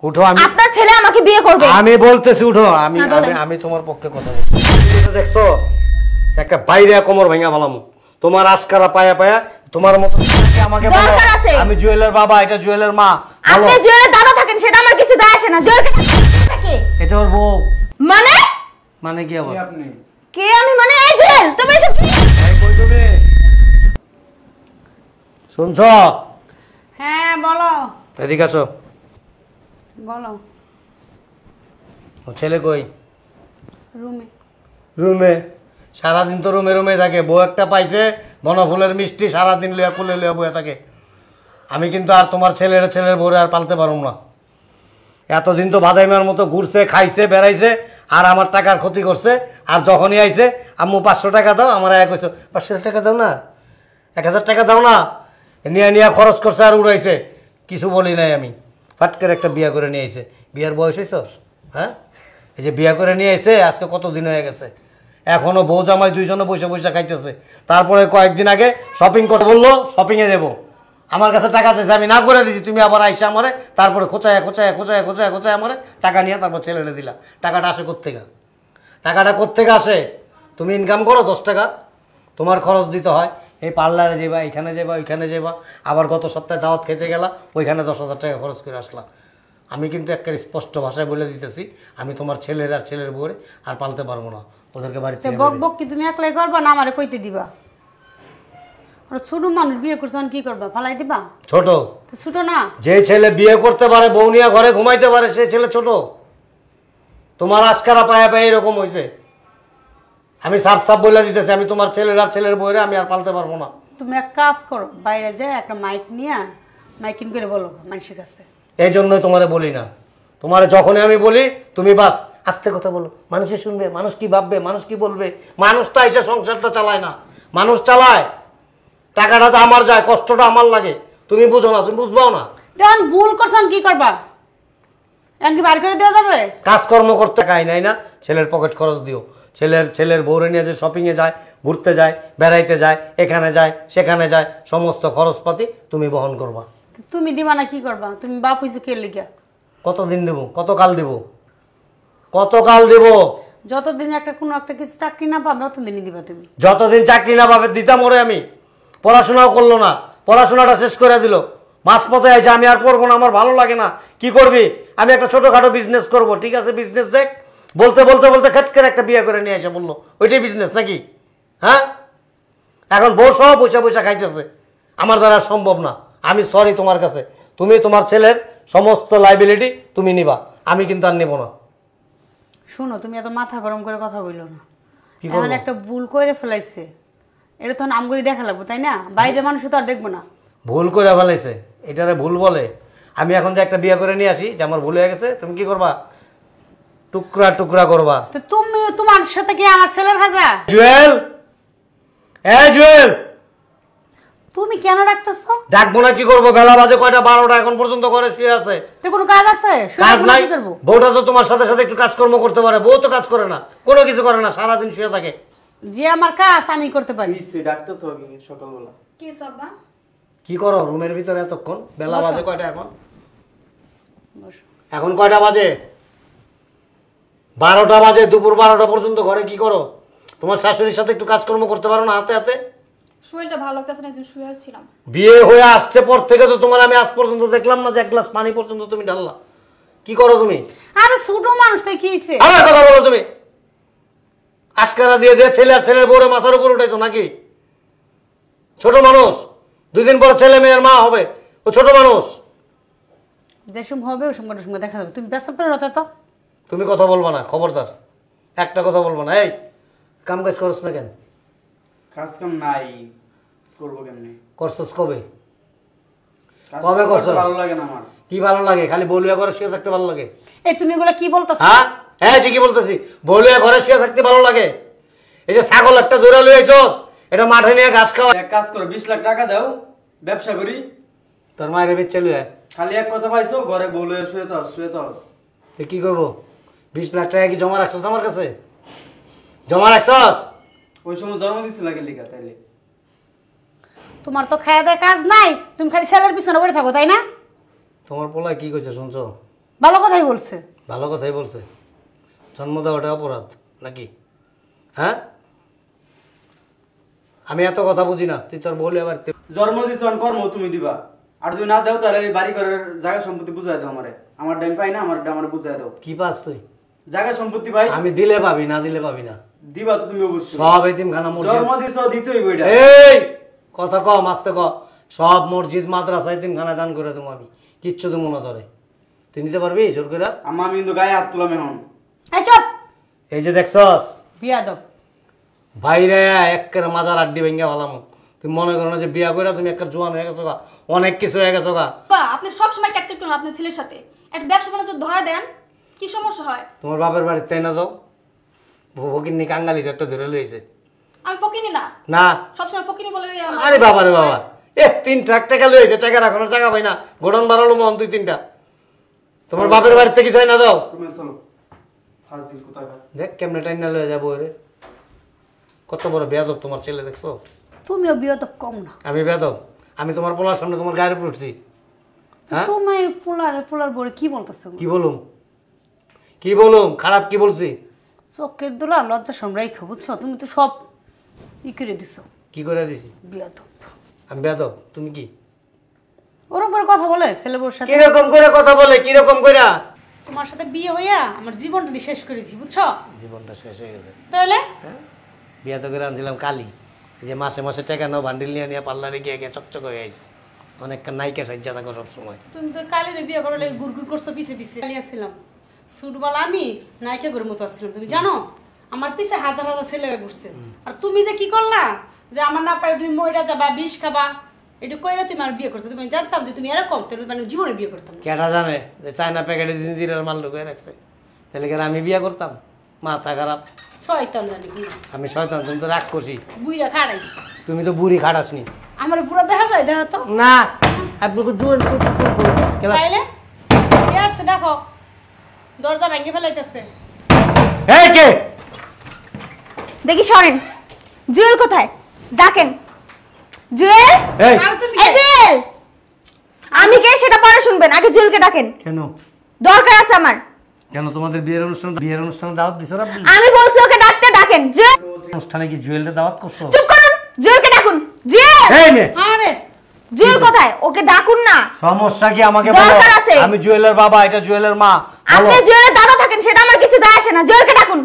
উঠো। আপনার ছেলে আমাকে বিয়ে করবে। আমি বলতেছি উঠো। আমি তোমার পক্ষে কথা বলছি। দেখছো একটা বাইরে কোমর ভাঙা ভালামু তোমার আজকারা পায়া পায়া তোমার মতো আমাকে বলো আমি জুয়েলের বাবা, এটা জুয়েলের মা। আপনি জুয়েলের দাদা থাকেন সেটা আমার কিছু যায় আসে না। জুয়েলকে এটা ওর বউ। মানে কি আবার আপনি কে? আমি মানে এই জুয়েল তুমি এসব কই তুমি শুনছো? হ্যাঁ বলো। এদিকে আসো। বলো। ও ছেলে কই? রুমে। রুমে? সারাদিন তো রুমে রুমে থাকে। বউ একটা পাইছে বনফুলের মিষ্টি, সারাদিন লইয়া কুলে লইয়া বইয়া থাকে। আমি কিন্তু আর তোমার ছেলের বউরে আর পালতে পারব না। এতদিন তো বাদাইমার মতো ঘুরছে, খাইছে, বেড়াইছে, আর আমার টাকার ক্ষতি করছে। আর যখনই আইছে আম্মু 500 টাকা দাও, আমার এক কইছো 500 টাকা দাও না, 1000 টাকা দাও না, নিয়ে নিয়ে খরচ করছে আর উড়াইছে। কিছু বলি নাই আমি। ফাট করে একটা বিয়া করে নিয়ে আইছে। বিয়ার বয়স হয়েছ? হ্যাঁ, এই যে বিয়া করে নিয়ে আইছে আজকে কতদিন হয়ে গেছে, এখনো বউ জামাই দুইজনে বসে বসে খাইতেছে। তারপরে কয়েকদিন আগে শপিং করতে বললো, শপিংয়ে দেবো। আমার কাছে টাকা চাইছে, আমি না করে দিয়েছি। তুমি আবার আইসা আমারে তারপরে খোঁচায় খোঁচায় খোঁচায় খোঁচায় খোঁচায় আমারে টাকা নিয়ে তারপর ছেলেরে দিলা। টাকাটা আসে কোত্থেকে? টাকাটা কোত্থেকে আসে? তুমি ইনকাম করো 10 টাকা, তোমার খরচ দিতে হয়। এই পার্লারে যাবা, এখানে যাবা, ওইখানে যাবা, আবার গত সপ্তাহে দাওয়াত খেতে গেলা, ওইখানে 10,000 টাকা খরচ করে আসলাম। আমি কিন্তু একটা স্পষ্ট ভাষায় বলে দিতেছি, আমি তোমার ছেলের আর ছেলের বউরে আর পালতে পারবো না। ওদেরকে বাড়িতে বক বক কি তুমি একলাই করবা না আমারে কইতে দিবা? ওরা ছোট মানুষ বিয়ে করছে কি করবা? ফালাই দিবা? ছোট? ছোট না। যে ছেলে বিয়ে করতে পারে, বউ নিয়ে ঘরে ঘুমাইতে পারে, সে ছেলে ছোট? তোমার আজকারা পায়া পায়া এরকম হয়েছে। আমি সাফ সাফ বলে দিতেছি, আমি তোমার ছেলের আর ছেলের বউরে আমি আর পালতে পারবো না। তুমি এক কাজ করো, বাইরে যায় একটা মাইক নিয়ে মাইকিং করে বলো মানুষের কাছে। এই জন্যই তোমারে বলি না। তোমারে যখনই আমি বলি তুমি বাস আস্তে কথা বলো, মানুষে শুনবে, মানুষ কি ভাববে, মানুষ কি বলবে। মানুষ তো এসে সংসারটা চালায় না, মানুষ চালায়। টাকাটা তো আমার যায়, কষ্টটা আমার লাগে। তুমি বুঝো না, তুমি বুঝবাও না। যখন ভুল করছেন কি করবা? এমনকি বার করে দেওয়া যাবে? কাজকর্ম করতে খাই নাই না, ছেলের পকেট খরচ দিও। ছেলের বউরে নিয়ে যে শপিংয়ে যায়, ঘুরতে যায়, বেড়াইতে যায়, এখানে যায়, সেখানে যায়, সমস্ত খরচপাতি তুমি বহন করবা। তুমি দিবা না কি করবা? তুমি বাপ হইছে কে লিগা? কতদিন দেবো, কতকাল দেবো, কতকাল দেবো? যতদিন একটা কোনো একটা কিছু চাকরি না পাবে ততদিনই দিবা তুমি। যতদিন চাকরি না পাবে দিতাম ওরে। আমি পড়াশোনাও করলো না, পড়াশোনাটা শেষ করে দিল। মাঝপথে আছে, আমি আর পড়বো না, আমার ভালো লাগে না। কি করবি? আমি একটা ছোটোখাটো বিজনেস করব। ঠিক আছে, বিজনেস দেখ। বলতে বলতে বলতে খেট করে একটা বিয়ে করে নিয়ে এসে বললো ওইটাই বিজনেস নাকি? হ্যাঁ, এখন বউ সব পয়সা পয়সা খাইতেছে। আমার দ্বারা সম্ভব না। আমি সরি তোমার কাছে। তুমি তোমার ছেলের সমস্ত লাইবিলিটি তুমি নিবা, আমি কিন্তু আর নেব না। শোনো, তুমি এত মাথা গরম করে কথা বললো না। এখন একটা ভুল করে ফেলাইছে, এটা তখন আমগুলি দেখা লাগবো, তাই না? বাইরে মানুষ তো আর দেখবো না। ভুল করে ফেলাইছে, এটারে ভুল বলে? আমি এখন যে একটা বিয়ে করে নিয়ে আসি, যে আমার ভুল হয়ে গেছে, তুমি কি করবা? টুকরা টুকরা করবা। তো তুমি তোমার সাথে কি আমার ছেলের হাজা? জুয়েল, এই জুয়েল, তুমি কেন ডাকতেছো? ডাকবো না কি করবো? বেলা বাজে কয়টা? 12টা, এখন পর্যন্ত ঘরে শুয়ে আছে। তো কোনো কাজ আছে? কাজ নাই? বউটা তো তোমার সাথে সাথে একটু কাজকর্ম করতে পারে। বউ তো কাজ করে না, কোনো কিছু করে না, সারাদিন শুয়ে থাকে। যে আমার কাজ আমি করতে পারি। ডাকতেছো সকালবেলা কি সব্বা? কি করো রুমের ভিতরে এতক্ষণ? বেলা বাজে কয়টা এখন? এখন কয়টা বাজে? 12টা বাজে। দুপুর 12টা পর্যন্ত ঘরে কি করো? তোমার শাশুড়ির সাথে একটু কাজকর্ম করতে পারো না হাতে হাতে? শরীরটা ভালো লাগতেছে না, একটু শুয়ে ছিলাম। বিয়ে হয়ে আসছে পর থেকে তো তোমার আমি আজ পর্যন্ত দেখলাম না যে এক গ্লাস পানি পর্যন্ত তুমি ঢাললা। কি করো তুমি? আরে ছোট মানুষ তাই কি হইছে? আবার কথা বলো তুমি। আজকারা দিয়ে দিয়ে ছেলে আর ছেলের বউরে মাথার উপর উঠাইছো নাকি? ছোট মানুষ, 2 দিন পর ছেলে মেয়ের মা হবে, ও ছোট মানুষ। যে সময় হবে ওই সময় দেখা যাবে। তুমি পেছাব করে রতে তো। তুমি কথা বলবা না, খবরদার। একটা কথা বলবা না। এই কাম কাজ করছ না কেন? কাজ কাম নাই, করবো কেমনি? করছস কবে? কবে করছস? ভালো লাগে না আমার। কি ভালো লাগে? খালি বলিয়া ঘরে শুয়ে থাকতে ভালো লাগে? এই তুমি এগুলা কি বলতাছ? হ্যাঁ হ্যাঁ, ঠিকই বলতেছি। বলিয়া ঘরে শুয়ে থাকতে ভালো লাগে? এই যে ছাগল একটা জোড়া লইয়াছস, এটা মাঠে নিয়ে ঘাস খাওয়া। এক কাজ করো, 20 লাখ টাকা দাও, ব্যবসা করি। তোর মায়ের বেচে লইয়া খালি এক কথা পাইছো, ঘরে বলে শুয়ে তো শুয়ে তো। তুই কি করবো? 20 লাখ টাকা কি জমা রাখছস আমার কাছে? জমা রাখছস? ওই সময় জন্ম দিছিল লাগে লিখা, তাইলে তোমার তো খাওয়া দাওয়া কাজ নাই, তুমি খালি ছেলের পিছনে পড়ে থাকো, তাই না? তোমার পোলায় কি কইছে শুনছো? ভালো কথাই বলছে। ভালো কথাই বলছে। জন্ম দেওয়াটা অপরাধ নাকি? হ্যাঁ, আমি এত কথা বুঝি না, তুই তোর বলে আবার জন্ম দিছ কর্ম তুমি দিবা, আর যদি না দাও তাহলে এই বাড়ি ঘরের জায়গা সম্পত্তি বুঝাই দাও আমারে। আমার টাইম পাই না, আমার বুঝাই দাও। কি পাস তুই? জায়গা সম্পত্তি ভাই আমি দিলে পাবি, না দিলে পাবি না। দিবা তো তুমি অবশ্যই। সব এতিমখানা মসজিদ। জন্ম দিছ দিতেই বইটা। এই কথা কম, আস্তে ক। সব মসজিদ মাদ্রাসা এতিমখানায় দান করে দেবো আমি, কিচ্ছু দেবো না তোরে। তুই নিতে পারবি জোর করে? আম্মা আমি কিন্তু গায়ে হাত তুলাম এখন। এই চুপ। এই যে দেখছস বিয়াদব। বাইরে একের মাজার আড্ডি ভেঙে ভালাম। তুমি মনে করো না যে বিয়া করে তুমি একের জোয়ান হয়ে গেছো গা, অনেক কিছু হয়ে গেছো গা। বা আপনি সবসময় ট্যাকটিক করেন আপনার ছেলের সাথে। একটা ব্যবসা বাণিজ্য ধরা দেন, কি সমস্যা হয়? তোমার বাপের বাড়িতে তাই না যাও, ভকিন্নি কাঙ্গালি তো একটা ধরে লইছে আমি ফকিনি না, না। সবসময় ফকিনি বলে আরে বাবা রে বাবা, তিন ট্রাক টাকা লইছে, টাকা রাখানোর জায়গা পাই না, গোডাউন বাড়ালো মন দুই তিনটা। তোমার বাপের বাড়িতে কি চাই না দাও? তুমি চলো ফাজিল কোথাকার। দেখ কেমনে টাইনা লয়ে যাবো রে। কত বড় বেয়াদব তোমার ছেলে, দেখছো? তুমিও বিয়াদব কম না। আমি বেয়াদব? আমি তোমার পোলার সামনে তোমার গায়ের উপর উঠছি? হ্যাঁ, তুমি পোলার বলে কি বলতেছো? কি বলুম, কি বলুম? খারাপ কি বলছি? চোখের দোলা লজ্জা সম্রাইখো, বুঝছো? তুমি তো সব ই করে দিছো। কি করে দিছি? বিয়াদব। আমি বেয়াদব? তুমি কি ওরকম করে কথা বলে ছেলে বউর সাথে? কিরকম করে কথা বলে, কিরকম করে? তোমার সাথে বিয়ে হইয়া আমার জীবনটা শেষ করেছি, বুঝছো? জীবনটা শেষ হয়ে গেছে। তাহলে বিয়া তো করে আনছিলাম কালি, যে মাসে মাসে টাকা নাও বান্ডিল নিয়ে নিয়ে পার্লারে গিয়ে গিয়ে চকচক হয়ে গেছে। অনেকটা নায়িকা সাজ্জা থাকো সবসময়। তুমি তো কালিরে বিয়ে করার লাগে গুড় করছো পিছে পিছে। কালি আসছিলাম ছোটবেলা, আমি নায়িকা ঘরের মতো আসছিলাম, তুমি জানো? আমার পিছে হাজার হাজার ছেলেরা ঘুরছে। আর তুমি যে কি করলা, যে আমার না পারে তুমি মইরা যাবা, বিষ খাবা, এটা কইরা তুমি আর বিয়ে করছো। তুমি জানতাম যে তুমি এরকম, তাহলে মানে জীবনে বিয়ে করতাম না। কেটা জানে যে চায়না প্যাকেটে দিনের মাল ঢুকিয়ে রাখছে? তাহলে কি আর আমি বিয়া করতাম? মাথা খারাপ। শয়তান জানি কি আমি শয়তান, তুমি তো রাগ করছি। বুইরা খাড়াইস। তুমি তো বুড়ি খাটাসনি। আমার বুড়া দেখা যায়, দেখা তো না। আপনাকে জোর তাইলে কে আসছে দেখো, দরজা ভেঙে ফেলাইতেছে। এই কে? দেখি সরেন। জুয়েল কোথায়? ডাকেন। জুয়েল, এই এই জুয়েল। আমি কে সেটা পরে শুনবেন, আগে জুয়েলকে ডাকেন। কেন? দরকার আছে আমার। কেন তোমাদের বিয়ের অনুষ্ঠানে দাওয়াত দিছো না? আমি বলছি ওকে ডাকতে, ডাকেন। জুয়েল, অনুষ্ঠানে কি জুয়েলটা দাওয়াত করছো? চুপ করুন। জুয়েলকে ডাকুন। জুয়েল, এই নে। আরে জুয়েল কোথায়? ওকে ডাকুন না। সমস্যা কি আমাকে বলো। দরকার আছে। আমি জুয়েলের বাবা, এটা জুয়েলের মা। বলো। আপনি জুয়েলের দাদা থাকেন, সেটা আমার কিছু যায় আসে না। জুয়েলকে ডাকুন।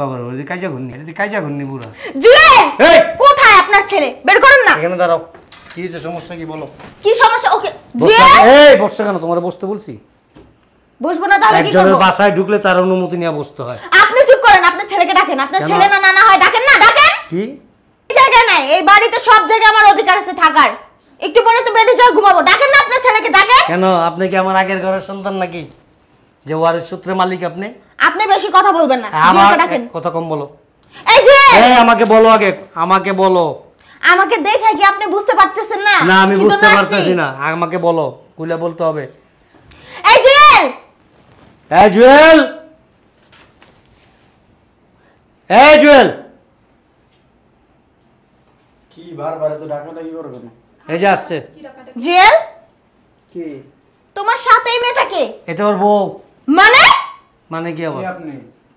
বাবার ওই কাজা ঘুরনি, এটা কাজা ঘুরনি বুড়া। জুয়েল, এই কোথায় আপনার ছেলে? বের করুন না। এখানে দাঁড়াও। কি হয়েছে, সমস্যা কি বলো? কি সমস্যা? ওকে বসতে- জুয়েল, এই বসতে কেন? তোমার বসতে বলছি? বসবো না তাহলে কি একজনের করব? বাসায় ঢুকলে তার অনুমতি নিয়ে বসতে হয়। আপনি চুপ করেন। আপনার ছেলেকে ডাকেন। আপনার কেন? ছেলে না নানা হয়, ডাকেন না। ডাকেন। কি? এই জায়গায় নাই, এই বাড়িতে সব জায়গায় আমার অধিকার আছে থাকার। একটু পরে তো বেঁধে যাও, ঘুমাবো। ডাকেন না আপনার ছেলেকে, ডাকেন। কেন? আপনি কি আমার আগের ঘরের সন্তান নাকি, যে ওয়ারিশ সূত্রে মালিক আপনি? আপনি বেশি কথা বলবেন না। আমার জুয়েলকে ডাকেন। কথা কম বলো। এই জুয়েল, এই আমাকে বলো আগে, আমাকে বলো। আমাকে দেখে কি আপনি বুঝতে পারতেছেন না? না আমি কি বুঝতে জন্য আসছি? পারতেছি না, আমাকে বলো, খুলে বলতে হবে। এই জুয়েল, এই জুয়েল, এই জুয়েল, কি বারবার তো ডাকাটা কি করবে না? এই যে আসছে। জুয়েল, কি তোমার সাথে এই মেয়েটা কে? এটা ওর বউ। মানে মানে কি আবার? কি আপনি?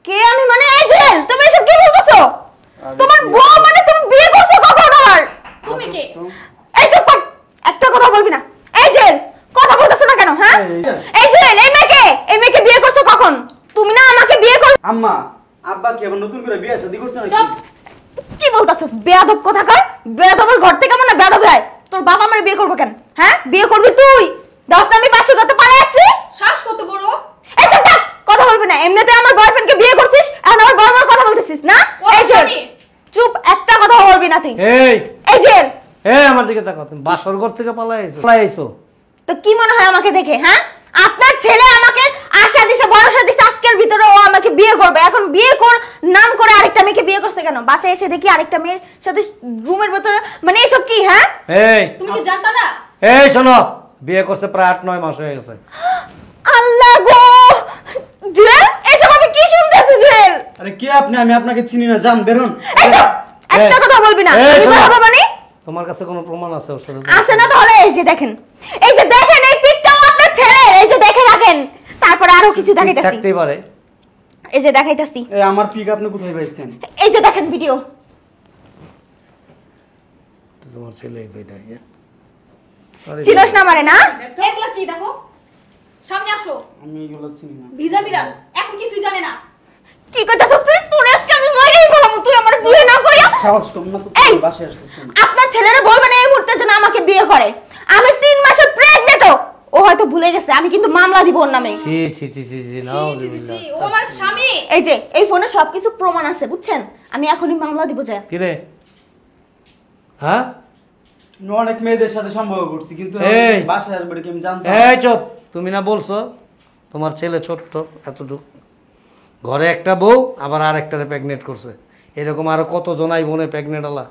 কে আমি? মানে এই জুয়েল, তুমি এসব কি বলতেছো? তোমার বউ মানে তুমি বিয়ে করছো কখন আমার? তুমি কে? এই চুপ কর, একটা কথা বলবি না। এই জুয়েল, কথা বলতেছ না কেন? হ্যাঁ, এই জুয়েল, এই মেয়েকে বিয়ে করছো কখন? তুমি না আমাকে বিয়ে কর। আম্মা আব্বা কি আবার নতুন করে বিয়ে শাদী করছে নাকি? চুপ। কি বলতাছিস? বেয়াদব কোথাকার। বেয়াদবের ঘর থেকে আমার না বেয়াদব হয়। তোর বাবা আমার বিয়ে করবে কেন? হ্যাঁ, বিয়ে করবি তুই। 10 না আমি 500 করতে পালাই আসছি। শ্বাস কত বড়? এই চুপ থাক, কথা বলবি না। এমনিতে আমার বয়ফ্রেন্ডকে বিয়ে করছিস, এখন আমার বড় বড় কথা বলতেছিস না? ও এই জুয়েল, স্বামী। চুপ, একটা কথা বলবি না তুই। এই এই জুয়েল, এই আমার দিকে তাকাও। তুমি বাসর ঘর থেকে পালাইছো। তো কি মনে হয় আমাকে দেখে? হ্যাঁ, আপনার ছেলে আমাকে আশা দিছে, ভরসা দিছে, আজকের ভিতরে ও আমাকে বিয়ে করবে। এখন বিয়ে নাম করে আরেকটা মেয়েকে বিয়ে করছে কেন? বাসায় এসে দেখি আরেকটা মেয়ের সাথে রুমের ভিতরে, মানে এসব কি? হ্যাঁ, এই তুমি কি জানতা না? এই শোনো, বিয়ে করছে প্রায় 8-9 মাস হয়ে গেছে। আল্লাহ গো জুয়েল, এসব আমি কি শুনতেছি? জুয়েল, আরে কে আপনি? আমি আপনাকে চিনি না, যান বেরোন। এই চুপ, একটা এই, কথা বলবি না। এই, আমি শোনো। বলবো মানে তোমার কাছে কোনো প্রমাণ আছে ওর সাথে? আছে না? তাহলে এই যে দেখেন, এই যে দেখেন, এই পিকটাও আপনার ছেলের। এই যে দেখে রাখেন, তারপর আরো কিছু দেখাইতাছি থাকতেই পারে। এই যে দেখাইতাছি এই আমার পিক আপনি কোথায় পাইছেন? এই যে দেখেন ভিডিও তো তোমার ছেলে এই দুইটা, এই যে। আরে চিনোস না আমারে না এগুলা কি দেখো, সামনে আসো। আমি এগুলো চিনি না। ভিজা বিড়াল এখন কিছুই জানে না। কি কইতাছস তুই? তোর আজকে আমি মাইরেই বললাম, তুই আমার বিয়ে না করিয়া সাহস কম না তো, এই! বাসায় আসতেছেন। আপনার ছেলেরা বলবেন এই মুহূর্তে যেন আমাকে বিয়ে করে। আমি 3 মাসের প্রেগনেন্ট। ও হয়তো ভুলে গেছে, আমি কিন্তু মামলা দিব ওর নামে। ছি ছি ছি ছি ছি, নাও ছি, ও আমার স্বামী। এই যে এই ফোনে সবকিছু প্রমাণ আছে, বুঝছেন? আমি এখনই মামলা দিব যায়। কি রে? হ্যাঁ, আমি অনেক মেয়েদের সাথে সম্ভব করছি, কিন্তু এই! বাসায় আসবে কি আমি জানতাম। এই চুপ। তুমি না বলছো তোমার ছেলে ছোট্ট এতটুক, ঘরে একটা বউ আবার আর একটারে প্রেগনেন্ট করছে, এরকম আরো কত জনাই বোনে প্রেগনেন্ট আলা।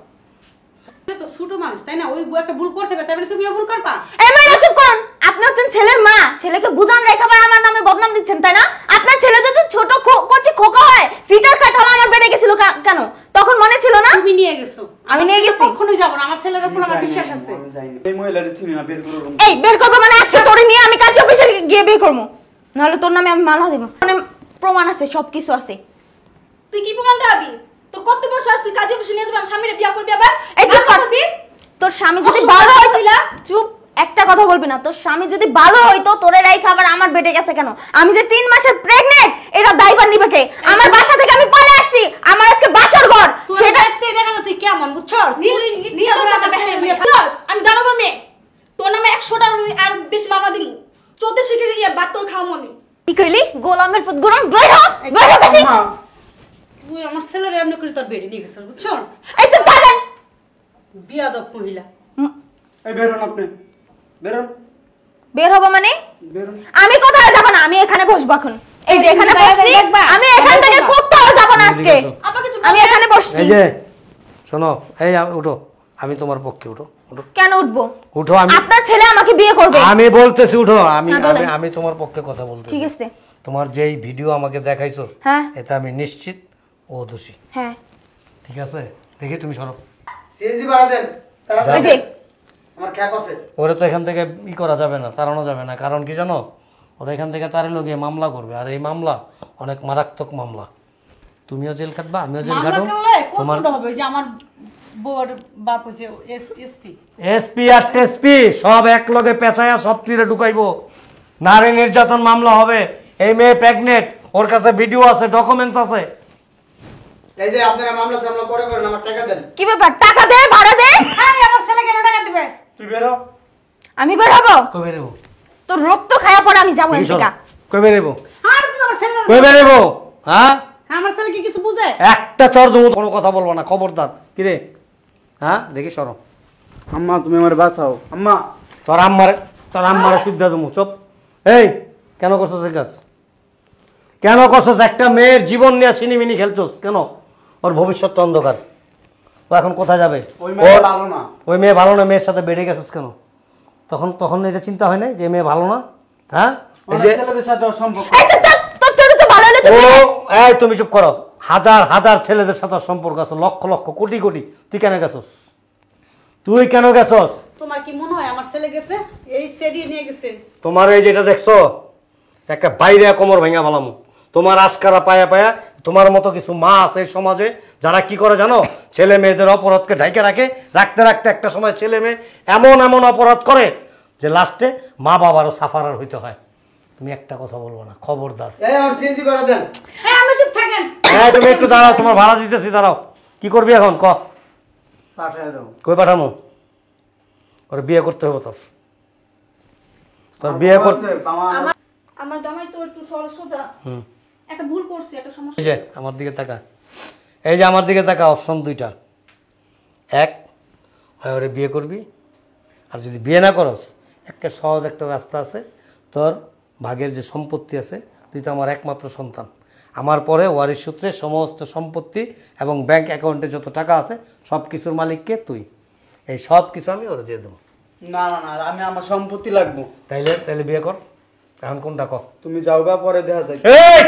তো ছোট মানুষ তাই না, ওই একটা ভুল করতে পারে, তাই বলে তুমিও ভুল করবা? এই মাইয়া চুপ করুন। আপনি হচ্ছেন ছেলের মা, ছেলেকে বুঝান রেখে ভাই আমার নামে বদনাম দিচ্ছেন তাই না? আপনার ছেলে যদি ছোট কচি খোকা হয়, ফিটার খায়, তাহলে আমার বেড়ে গেছিল কেন? তখন মনে ছিল না? তুমি নিয়ে গেছো। আমি নিয়ে গেছি। কখনোই যাব না, আমার ছেলের উপর আমার বিশ্বাস আছে। আমি যাইনি। এই মহিলাটা চিনি না, বের করো। এই বের করবো মানে আজকে তোরে নিয়ে আমি কাজী অফিসে গিয়ে বিয়ে করবো, নাহলে তোর নামে আমি মামলা দেব। মানে প্রমাণ আছে, সবকিছু আছে। তুই কি প্রমাণ দেখাবি? তোর কত বড় সাহস, তুই কাজে বসে নিয়ে যাবি আমার স্বামীরে বিয়ে করবি আবার? এই চুপ কর। করবি? তোর স্বামী যদি অসুস্থ ভালো হয়ে হইতো, গেছিলা? চুপ, একটা কথা বলবি না। তোর স্বামী যদি ভালো হইতো, তোরে রাইখা আবার আমার বেটে গেছে কেন? আমি যে 3 মাসের প্রেগনেন্ট, এটা দায়ভার নিবে কে? আমার বাসা থেকে আমি পরে আসছি, আমার আজকে বাসর ঘর, তুই সেটা দেখতে দেখা যায় তুই কেমন, বুঝছো? তুই ইচ্ছা করে আমার ছেলের বিয়ে আমি দারোগার মেয়ে, তোর নামে 100টা আর বেশি মামলা দিল। 14 শিখে গিয়ে বাদ তোর খাওয়া আমি। কি কইলি? গোলামের পুত গোলাম, বের হ, বের হ কাছে। আম্মা, তুই আমার ছেলের এমনি করে তোর বেড়ে নিয়ে গেছো, বুঝছো? এই চুপ থাকেন। বিয়াদব মহিলা। এই বেরোন আপনি, বেরোন, বের হবো মানে? বেরোন। আমি কোথাও যাব না, আমি এখানে বসবো এখন। এই যে এখানে তুমি বাইরে বসছি, দেখবা? আমি এখান থেকে কোথাও যাব না আজকে। আপা কিছু আমি এখানে বসছি। এই যে শোনো, এই উঠো, আমি তোমার পক্ষে, উঠো উঠো কেন উঠবো? উঠো। আমি আপনার ছেলে আমাকে বিয়ে করবে। আমি বলতেছি উঠো। আমি হ্যাঁ, বলেন। আমি আমি তোমার পক্ষে কথা বলতেছি। ঠিক আছে। তোমার যেই ভিডিও আমাকে দেখাইছো, হ্যাঁ। এতে আমি নিশ্চিত ও দোষী। হ্যাঁ, ঠিক আছে, দেখি তুমি সরো। সিএনজি ভাড়া দেন। এই যে আমার ক্যাপ আছে। ওরে তো এখান থেকে করা যাবে না, তাড়ানো যাবে না। কারণ কি জানো, ওরা এখান থেকে তাড়ালে গিয়ে মামলা করবে, আর এই মামলা অনেক মারাত্মক মামলা। তুমিও জেল খাটবা, আমিও জেল মামলা খাটবো। করলে তোমার কষ্ট হবে, যে আমার বউর বাপ হইছে এসপি। এসপি আর টেসপি সব এক লগে পেঁচায়া সব তীরে ঢুকাইবো। নারী নির্যাতন মামলা হবে। এই মেয়ে প্রেগনেন্ট, ওর কাছে ভিডিও আছে, ডকুমেন্টস আছে। এই যে আপনারা মামলা সামলা করে করেন, আমার টাকা দেন। কি ব্যাপার? টাকা দে, ভাড়া দে। আরে আমার ছেলে কেন টাকা দিবে? তুই বেরো। আমি বের হবো? কই বেরেবো? তোর রক্ত খায়া পরে আমি যাবো এখান থেকে। কই বেরেবো? আর তুমি আমার ছেলে কই বেরেবো? হ্যাঁ, আমার ছেলে কি কিছু বুঝে? একটা চর দেবো, কোনো কথা বলবো না, খবরদার। কি রে? হ্যাঁ, দেখি সরো। আম্মা তুমি আমার বাঁচাও। আম্মা, তোর আম্মারে শুদ্ধ দেবো। চুপ। এই কেন করছো এই কাজ? কেন করছোস? একটা মেয়ের জীবন নিয়ে সিনিমিনি খেলছোস কেন? ওর ভবিষ্যৎ তো অন্ধকার। ও এখন কোথায় যাবে? ওই মেয়ে ওর- ভালো না। ওই মেয়ে ভালো না, মেয়ের সাথে বেড়ে গেছিস কেন? তখন এটা চিন্তা হয় না যে মেয়ে ভালো না? হ্যাঁ, এই অনেক যে ছেলেদের সাথে ওর সম্পর্ক। এই চুপ থাক, তোর চরিত্র ভালো হলে ও, তুই এই তুমি চুপ করো। হাজার হাজার ছেলেদের সাথে ওর সম্পর্ক আছে, লক্ষ লক্ষ কোটি কোটি। তুই কেন গেছস? তুই কেন গেছস? তোমার কি মনে হয় আমার ছেলে গেছে এই সেরিয়ে নিয়ে গেছে? তোমার এই যেটা দেখছো, একটা বাইরে কোমর ভেঙে ভালাম। তোমার আশকারা পায়া পায়া তোমার মতো কিছু মা আছে এই সমাজে, যারা কি করে জানো, ছেলে মেয়েদের অপরাধকে ঢাইকে রাখে। রাখতে রাখতে একটা সময় ছেলে মেয়ে এমন এমন অপরাধ করে যে লাস্টে মা বাবারও সাফারার হইতে হয়। তুমি একটা কথা বলবো না, খবরদার। এই আমার সিএনজি ভাড়া দেন। হ্যাঁ, আপনি চুপ থাকেন। হ্যাঁ, তুমি একটু দাঁড়াও, তোমার ভাড়া দিতেছি, দাঁড়াও। কি করবি এখন ক? পাঠায় দাও। কই পাঠামো? ওর বিয়ে করতে হবে তোর। তোর বিয়ে করতে আমার জামাই তো একটু সরল সোজা, একটা ভুল করছি, একটা সমস্যা। এই যে আমার দিকে তাকা, এই যে আমার দিকে তাকা। অপশন দুইটা। এক, হয় ওরে বিয়ে করবি, আর যদি বিয়ে না করস, একটা সহজ একটা রাস্তা আছে। তোর ভাগের যে সম্পত্তি আছে, তুই তো আমার একমাত্র সন্তান। আমার পরে ওয়ারিশ সূত্রে সমস্ত সম্পত্তি এবং ব্যাংক অ্যাকাউন্টে যত টাকা আছে সব কিছুর মালিককে তুই। এই সব কিছু আমি ওরে দিয়ে দেবো। না না না, আমি আমার সম্পত্তি লাগবো। তাইলে বিয়ে কর। এখন কোনটা ক? তুমি যাও গা, পরে দেখা যায়। এই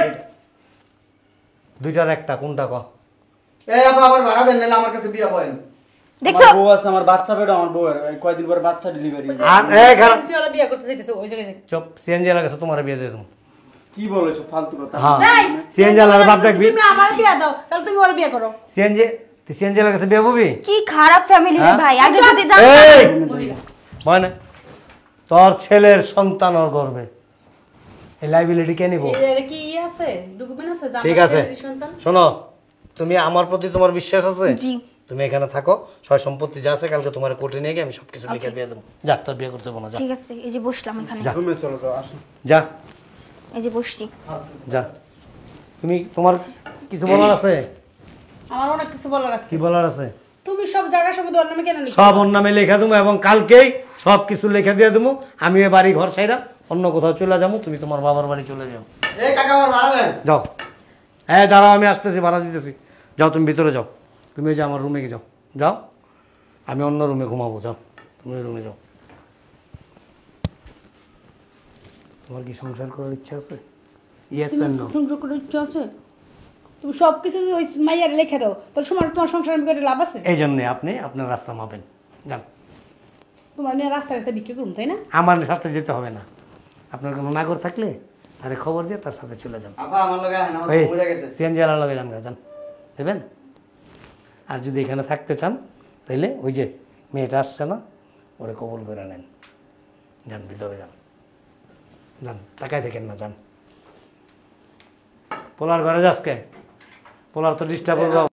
দুইটার একটা, কোনটা ক? এই আপা আবার ভাড়া দেন, নাহলে আমার কাছে বিয়ে করেন। দেখছো? আমার বউ আছে, আমার বাচ্চা বেরো, আমার বউয়ের এই কয়দিন পরে বাচ্চা ডেলিভারি। আর এই খারাপ সিএনজিওয়ালা বিয়ে করতে চাইতেছে ওই জায়গায়। চুপ। সিএনজি লাগাছে, তোমার বিয়ে দিয়ে দেবো। কি বলো এসব ফালতু কথা? হ্যাঁ নাই, সিএনজি আলার বাপ দেখবি তুমি আমার বিয়ে দাও তাহলে তুমি ওর বিয়ে করো। সিএনজি তুই সিএনজি আলার কাছে বিয়ে হবি কি খারাপ ফ্যামিলি রে হ্যাঁ? ভাই, আগে যদি এই মহিলা। হয় না তোর ছেলের সন্তান ওর গর্বে এই লাইবিলিটি কে নিব এর কি ই আছে ডকুমেন্ট আছে যে আমার ঠিক আছে ছেলের সন্তান? শোনো তুমি আমার প্রতি তোমার বিশ্বাস আছে জি। তুমি এখানে থাকো সয় সম্পত্তি যা আছে কালকে তোমার কোর্টে নিয়ে গিয়ে আমি সবকিছু লিখে দিয়ে দেবো যা তোর বিয়ে করতে হবে না যা ঠিক আছে, এই যে বসলাম এখানে, যা। রুমে চলো যাও, আসো। যা এই যে বসছি। যা তুমি তোমার কিছু বলার আছে আমার অনেক কিছু বলার আছে। কি বলার আছে তুমি সব জায়গার সম্বন্ধে ওর নামে কেন লিখছো? সব ওর নামে লেখা দেবো এবং কালকেই সব কিছু লিখে দিয়ে দেবো আমি এ বাড়ি ঘর সাইরা অন্য কোথাও চলে যাবো তুমি তোমার বাবার বাড়ি চলে যাও এই কাকা আমার ভাড়াবেন? যাও হ্যাঁ দাঁড়াও আমি আসতেছি ভাড়া দিতেছি যাও তুমি ভিতরে যাও তুমি ওই যে আমার রুমে যাও যাও আমি অন্য রুমে ঘুমাবো যাও তুমি ওই রুমে যাও তোমার কি সংসার করার ইচ্ছা আছে ইয়েস এন্ড নো সংসার করে ইচ্ছা আছে? তুমি সব কিছু ওই মাইয়ারে লিখে দাও তোর সময় তোমার সংসার আমি করে লাভ আছে? এই জন্যে আপনি আপনার রাস্তা মাপেন যান তোমার নিয়ে রাস্তায় বিক্রি করুন তাই না? আমার সাথে যেতে হবে না আপনার কোনো নাগর থাকলে তারে খবর দিয়ে তার সাথে চলে যান আপা আমার লগে আহেন, আমার ওই ঘুম উড়ে গেছে। সিএনজি আলার লগে যান যান দেবেন আর যদি এখানে থাকতে চান তাইলে ওই যে মেয়েটা আসছে না ওরে কবুল করে নেন যান ভিতরে যান যান তাকায় দেখেন না যান পোলার ঘরে যাসকে পোলার তো ডিস্টার্ব করবো